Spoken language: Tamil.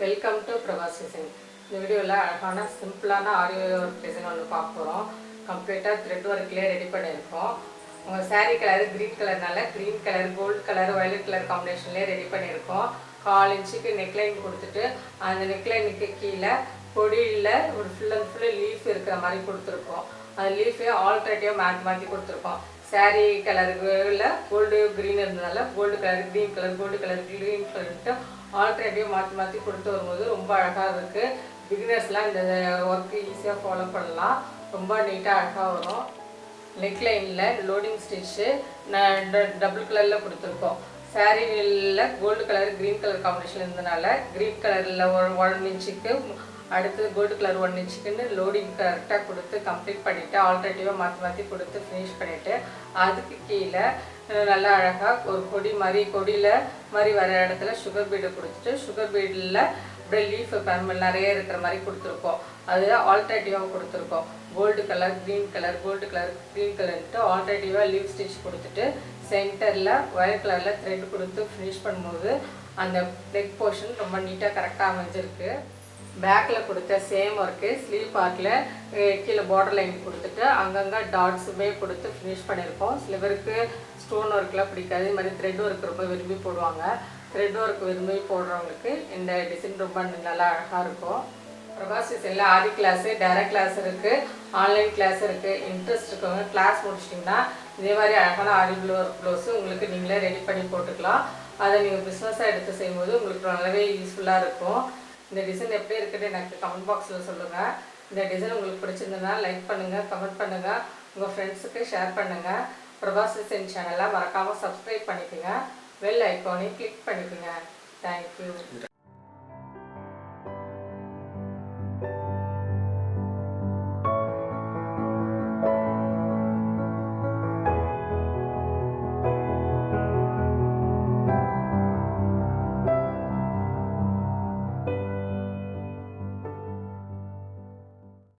Welcome to Prabhas Designs. இந்த வீடியோல அழகான சிம்பிளான ஆரி ஒர்க் டிசைன் ஒன்று பார்க்க போறோம். கம்ப்ளீட்டா த்ரெட் ஒர்க்லயே ரெடி பண்ணியிருக்கோம். உங்க saree கலர் கிரீன் கலர்னால green colour, gold colour, violet colour காம்பினேஷன்லயே ரெடி பண்ணியிருக்கோம். 1/4 இன்ச்சுக்கு நெக்லைன் கொடுத்துட்டு அந்த நெக்லைனுக்கு கீழே பொடியில ஒரு ஃபுல் அண்ட் ஃபுல் லீஃப் இருக்கிற மாதிரி கொடுத்துருக்கோம். அந்த லீஃபே ஆல்டர்னேட்டிவா மாத்தி கொடுத்துருக்கோம். saree கலருக்குல கோல்டு கிரீன் இருந்தனால gold colour green colour gold colour green கலர்ட்டு ஆல்டர்னேட்டிவ் மாற்றி கொடுத்து வரும்போது ரொம்ப அழகாக இருக்குது. பிகினர்ஸ்லாம் இந்த ஒர்க்கு ஈஸியாக ஃபாலோ பண்ணலாம். ரொம்ப நீட்டாக அழகாக வரும். நெக்லைனில் லோடிங் ஸ்டிச்சு நான் டபுள் கலரில் கொடுத்துருக்கோம். சாரீவில் gold colour green colour combination இருந்தனால க்ரீன் கலரில் 1 இன்ச்சுக்கு அடுத்தது கோல்டு கலர் 1 இன்ச்சுக்குன்னு லோடிங் கரெக்டாக கொடுத்து கம்ப்ளீட் பண்ணிவிட்டு ஆல்டர்னேட்டிவாக மாற்றி கொடுத்து ஃபினிஷ் பண்ணிவிட்டு அதுக்கு கீழே நல்லா அழகாக ஒரு கொடியில் மாதிரி வர இடத்துல சுகர் பீடு கொடுத்துட்டு சுகர் பீடில் அப்படியே லீஃப் நிறைய இருக்கிற மாதிரி கொடுத்துருக்கோம். அது ஆல்டர்னேட்டிவாக கொடுத்துருக்கோம். Gold colour green colour gold colour green கலர்ன்ட்டு ஆல்டர்னேட்டிவாக லீஃப் ஸ்டிச் கொடுத்துட்டு சென்டரில் ஒயர் கலரில் த்ரெட் கொடுத்து ஃபினிஷ் பண்ணும்போது அந்த நெக் போர்ஷன் ரொம்ப நீட்டாக கரெக்டாக அமைஞ்சிருக்கு. பேக்கில் கொடுத்த சேம் ஒர்க்கு ஸ்லீவ் பார்ட்டில் கீழே பார்டர் லைன் கொடுத்துட்டு அங்கங்கே டாட்ஸுமே கொடுத்து ஃபினிஷ் பண்ணியிருக்கோம். சிலவருக்கு ஸ்டோன் ஒர்க்லாம் பிடிக்காது, இது மாதிரி த்ரெட் ஒர்க் ரொம்ப விரும்பி போடுவாங்க. த்ரெட் ஒர்க் விரும்பி போடுறவங்களுக்கு இந்த டிசைன் ரொம்ப நல்லா அழகாக இருக்கும். பிரபாஸ் டிசைனில் ஆரி கிளாஸு, டைரக்ட் கிளாஸ் இருக்குது, ஆன்லைன் கிளாஸ் இருக்குது. இன்ட்ரெஸ்ட் இருக்கவங்க கிளாஸ் முடிச்சிட்டிங்கன்னா இதே மாதிரி அழகான ஆரி ப்ளவுஸு உங்களுக்கு நீங்களே ரெடி பண்ணி போட்டுக்கலாம். அதை நீங்கள் பிஸ்னஸாக எடுத்து செய்யும்போது உங்களுக்கு நல்லாவே யூஸ்ஃபுல்லாக இருக்கும். இந்த டிசைன் எப்படி இருக்குன்னு எனக்கு கமெண்ட் பாக்ஸில் சொல்லுங்கள். இந்த டிசைன் உங்களுக்கு பிடிச்சிருந்ததுன்னா லைக் பண்ணுங்கள், கமெண்ட் பண்ணுங்கள், உங்கள் ஃப்ரெண்ட்ஸுக்கு ஷேர் பண்ணுங்கள். பிரபாஸ் டிசைன் சேனலை மறக்காமல் சப்ஸ்கிரைப் பண்ணிக்கோங்க. பெல் ஐக்கானையும் கிளிக் பண்ணிக்கோங்க. தேங்க்யூ.